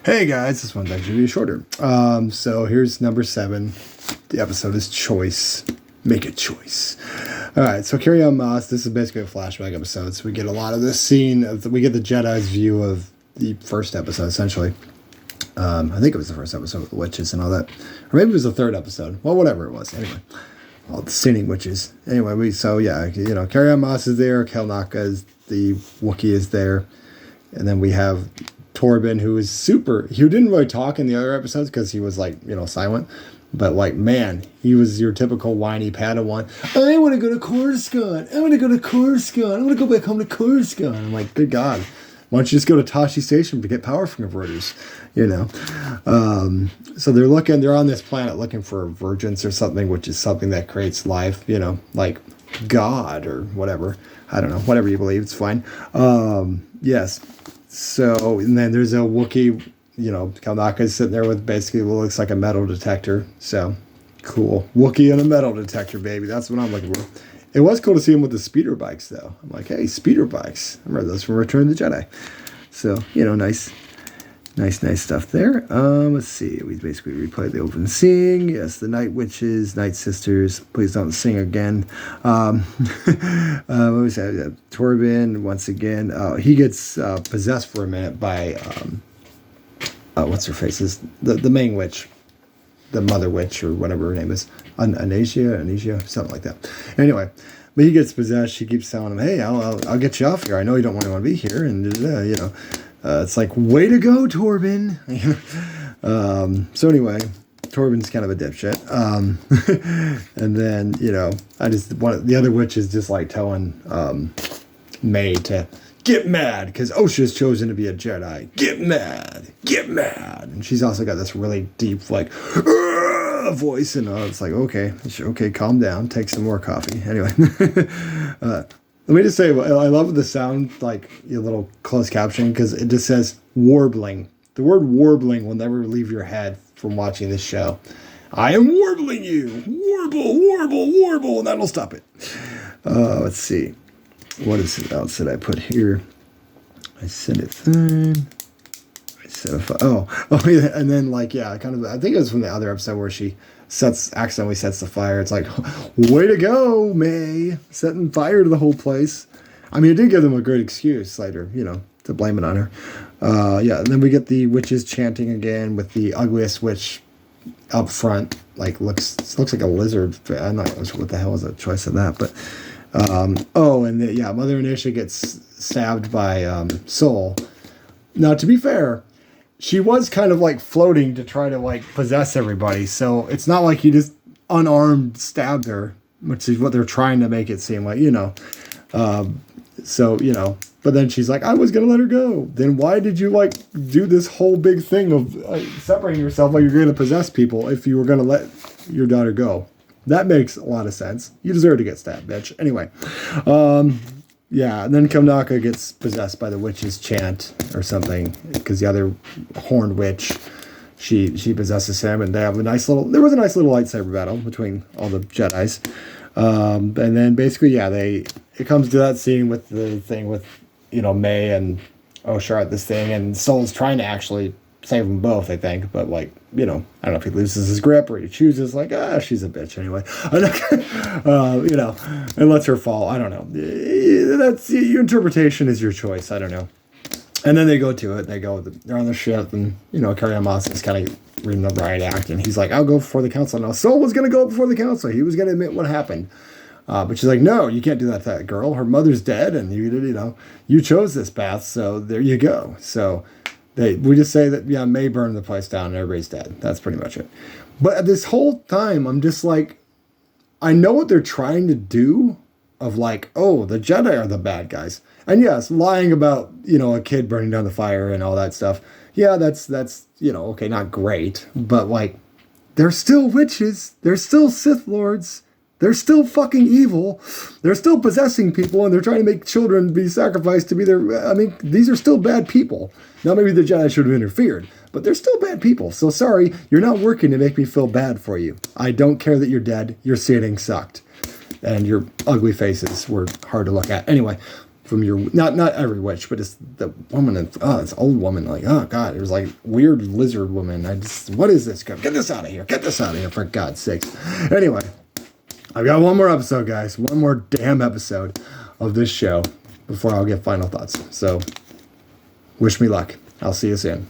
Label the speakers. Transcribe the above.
Speaker 1: Hey guys, this one's actually shorter. So here's number 7. The episode is Choice. Make a choice. All right, so Carry On Moss. This is basically a flashback episode. So we get a lot of this scene. We get the Jedi's view of the first episode, essentially. I think it was the first episode with the witches and all that. Or maybe it was the third episode. Well, whatever it was. Anyway, all the sinning witches. Anyway, Carry On Moss is there. Kelnaka is the Wookiee is there. And then we have Torben, who didn't really talk in the other episodes because he was silent. But man, he was your typical whiny Padawan. I want to go to Coruscant. I want to go to Coruscant. I want to go back home to Coruscant. I'm like, good God. Why don't you just go to Tashi Station to get power converters? So they're on this planet looking for virgins or something, which is something that creates life, like God or whatever. I don't know, whatever you believe, it's fine. Yes. So, and then there's a Wookiee, Kalnaka's sitting there with basically what looks like a metal detector. So, cool. Wookiee and a metal detector, baby. That's what I'm looking for. It was cool to see him with the speeder bikes, though. I'm like, hey, speeder bikes. I remember those from Return of the Jedi. So, nice stuff there. Let's see. We basically replayed the open scene. Yes, the Night Witches, Night Sisters. Please don't sing again. What was that? Torben, once again. He gets possessed for a minute by, what's her face? Is the main witch. The Mother Witch, or whatever her name is. Anesia, something like that. Anyway, but he gets possessed. She keeps telling him, hey, I'll get you off here. I know you don't want to be here. And, it's like, way to go, Torben. So anyway, Torben's kind of a dipshit. And then, the other witch is just like telling May to get mad because Osha's chosen to be a Jedi. Get mad. And she's also got this really deep, voice, and it's like, okay, calm down, take some more coffee. Anyway, let me just say, I love the sound, like your little closed caption, because it just says warbling. The word warbling will never leave your head from watching this show. I am warbling you. Warble, and that'll stop it. Let's see. What else did I put here? I sent it through. Yeah, and then I think it was from the other episode where she accidentally sets the fire. It's like, way to go, May, setting fire to the whole place. I mean, it did give them a great excuse later, to blame it on her. And then we get the witches chanting again with the ugliest witch up front. Looks like a lizard. I'm not sure what the hell was the choice of that, but Mother Anisha gets stabbed by Soul. Now, to be fair, she was kind of floating to try to possess everybody. So it's not like he just unarmed stabbed her, which is what they're trying to make it seem like, but then she's like, I was going to let her go. Then why did you do this whole big thing of separating yourself like you're going to possess people if you were going to let your daughter go? That makes a lot of sense. You deserve to get stabbed, bitch. Anyway, and then Kamnaka gets possessed by the witch's chant or something, because the other horned witch, she possesses him, and they have a nice little lightsaber battle between all the Jedis. And then basically, it comes to that scene with the thing with, May and Oshar at this thing, and Soul's trying to actually save them both, I think, but I don't know if he loses his grip or he chooses she's a bitch anyway, and lets her fall. I don't know. That's your interpretation is your choice. I don't know. And then they go to it. They're on the ship, and Carry On Moss is kind of reading the riot act, and he's like, I'll go before the council. Now Soul was going to go before the council. He was going to admit what happened. But she's like, no, you can't do that to that girl. Her mother's dead, and you chose this path, so there you go. So we just say that, May burned the place down and everybody's dead. That's pretty much it. But this whole time, I'm just I know what they're trying to do of the Jedi are the bad guys. And yes, lying about, a kid burning down the fire and all that stuff. Yeah, that's okay, not great. But they're still witches. They're still Sith Lords. They're still fucking evil. They're still possessing people, and they're trying to make children be sacrificed to be these are still bad people. Now, maybe the Jedi should have interfered, but they're still bad people. So sorry, you're not working to make me feel bad for you. I don't care that you're dead. Your sitting sucked. And your ugly faces were hard to look at. Anyway, from your, not every witch, but it's the woman, this old woman, like, oh God, it was like weird lizard woman. What is this? Get this out of here. Get this out of here, for God's sakes. Anyway, I've got one more episode, guys. One more damn episode of this show before I'll get final thoughts. So wish me luck. I'll see you soon.